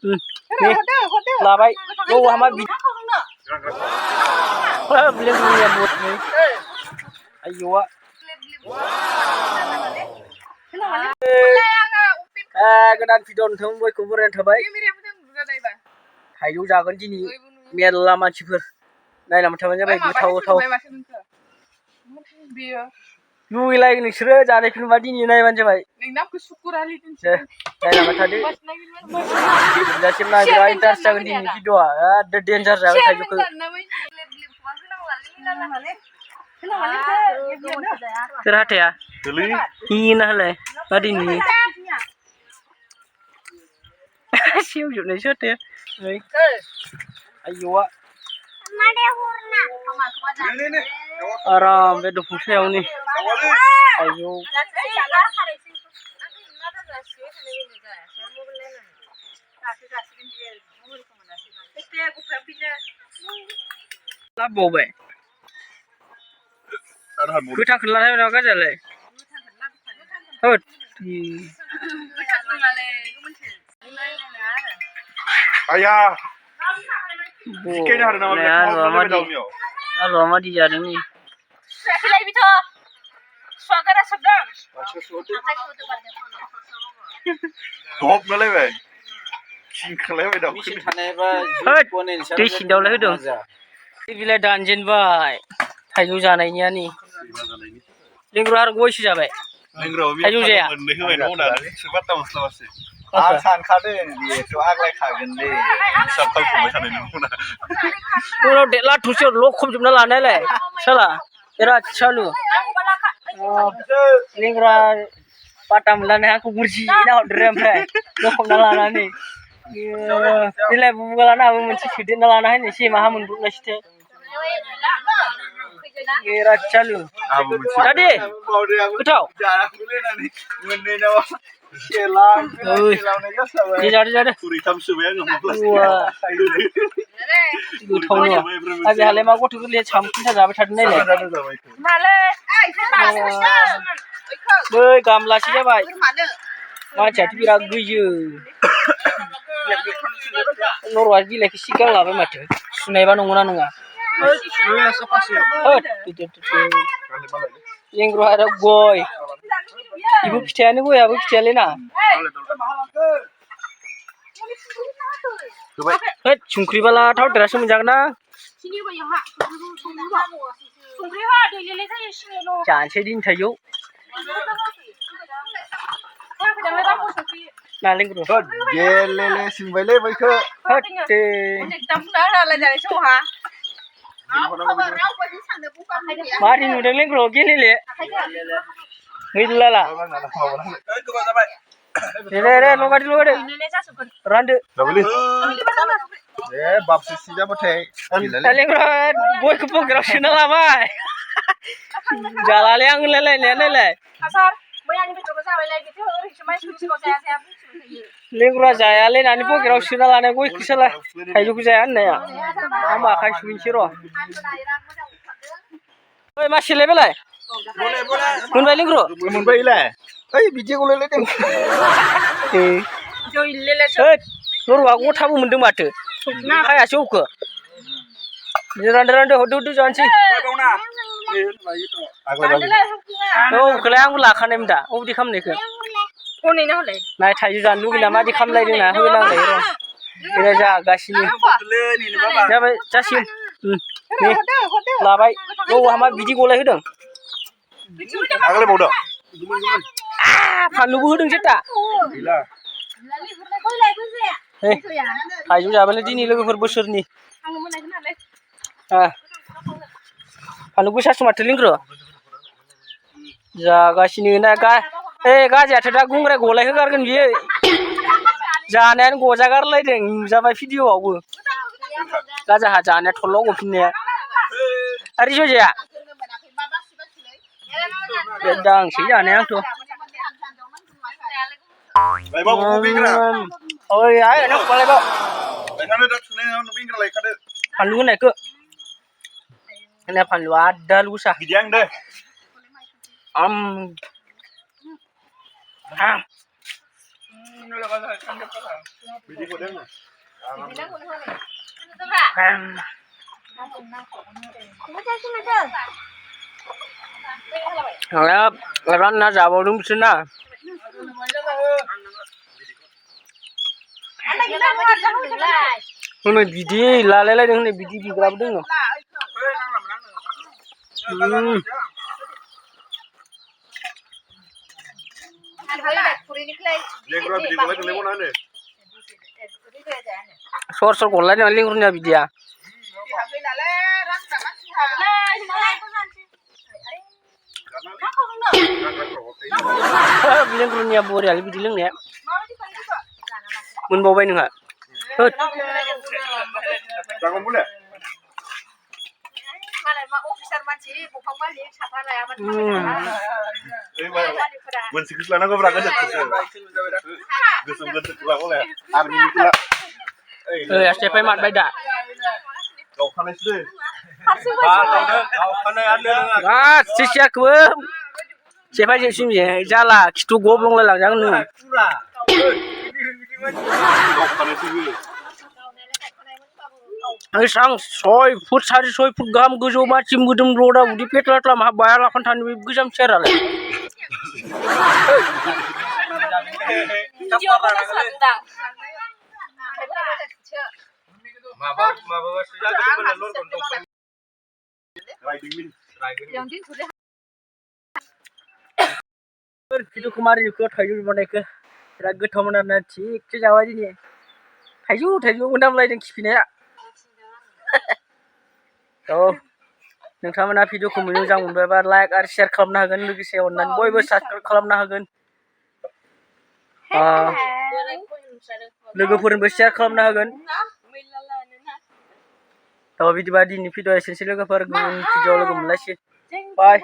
นี่ลาไปโอ้หามาบิเรียกเมียบุตรนี่อายุอะgodan video nonton bयखौबो रेन्टाबाय थाइजौ जागोन दिनै मेरला मानसिफोर नायलांबाय थाबानो जाबाय गोथाव लुगैलायो नोंसोरो जानायखौ नुबा दिनै नायबानो जाबाय नायलांबाय थादो जोबजासिम नाय बिराद इन्टारेस्ट जागोन दिनै भिडिअ'आ बिराद डेन्जार जागोन थाइजौखौ सोर हाथाया हिना होलाय मा दिनै सेवजोबनायसो हाथाया आयौआ आराम बे दंफां सायावनि आयौ लाबोबावबाय गोथांखौ लानाय नङा गाजालाय होद आया चिकेन आरो नामा आलुआ मादि जादों नै टप नालाय खिंखलायबाय दाउ दै सिन्दावलाय होदों बिलाइ दानजेनबाय थाइजौ जानायनिया नै लेंग्रा आरो गयसो जाबाय थाइजौ जाया आं सानखादों बेथ' आग्लायखागोन दे हिसाब खालामबाय थानाय नङा उनाव देला थुसेयाव लखबजोबना लानायलाय साला बिराद सालु लेंग्रा पाता मोनलानाय आंखौ बुरजिना हरदों ओमफ्राय लखबना लानानै बिलाइ बुगालाना आबो मोनसे सोदेरना लाना हायनोसै माहा मोनब्रुनायसोथो बिराद सालु दादि गोथाव जादो गोथाव नङा आजिहालाय मा गथ' गोरलै सामखुन्था जाबाय थादों नायलाय बै गामलासो जाबाय मानसियाथ' बिराद गैयो नरवा बिलाइखौ सिगां लाबाय माथो सुनायबा नंगौना नङा लेंग्रा आरो गय इबो फिथाइयानो गयाबो फिथाइयालाय ना होद संख्रिबाला थावदेरासो मोनजागोन ना जानोसै दिन थाइजौ नालेंखर गेलेले सिंबायलै बैखो हटे मारि नुदों लेंग्र गेलेले गैलाला दे लगायदो रानदो बापसि जाबाथाय लेंग्र गयखौ पकेराव सोना लाबाय जालालै आं होनलायलायनाया नायलाय लेंग्रा जायालै नानि पकेराव सोना लानाय गयखौसोलाय थाइजौखौ जाया होननाया आं आखाइ सुहैनोसै र' ओइ मा सेलायबायलाय मोनबाय लेंग्र मोनबायलाय ओइ बिदिखौलायलायदों नरवा गथाबो मोनदों माथो हायासो अखो रानदो हरदो जानोसै औखौलाय आंबो लाखानायमोन दा अबेदि खालामनायखौ नाय थाइजौ जानो लुगैना मादि खालामलायदों ना होनांलाय र' बिराद जागासिनो जाबाय जासिगोन लाबाय मा बिदि गलाय होदों आगलायबावदों फानलुबो होदों जेता थाइजौ जाबायलै दिनै लोगोफोर बोसोरनि फानलु गोसासो माथो लेंग्रो जागासिनो ना गाजियाथ' दा गुंग्राय गलाय होगारगोन बियो जानायानो गजागारलायदों नुजाबाय भिडिअ'आवबो गाजाहा जानाया थरल' गफिननाया आरो जाया दांसै जानाया आंथ' ओइ आय ना खलायबाव फानलु होनायखौ होना फानलुआ आदा लुसा แล้วร้านน่าจะเอาลุ่มชิ้นน่ะมันบิดีลาเล่ๆนี่บิดีบิกราบดึงเนาะsource ko la ne link runya bidia link runya bori ali bidi link ne mun bawa nunga hut jangan boleh Mensikis lana kau berangkat dari gesem gesem kurang oleh army pula. Siapa mat beda. Kau kan itu. Kau kan ada. Sisiak gue. Siapa sih sini jala, kitu goblong lah jangan nu. Kau kan itu. Sang soy food sari soy food gam gujo macam gudem roda udi petla tla mah bayar lakan tan gujam ceral. Video kemarin juga tajuk mana ke? Ragu thoman na ठीक से जावा जी नहीं. Tajuk undang lagi dengan kipinnya. So, नोंथांमोना भिडिअखौ मोजां मोनबायबा like आरो share खालामनो हागोन लोगोसे अननानै बयबो साबस्क्राइब खालामनो हागोन लोगोफोरनोबो शेयार खालामनो हागोन थ' बिदिबा दिनैनि भिडिअ एसेनोसै लोगोफोर गुबुन भिडिअ लोगो मोनलायसिगोन बाय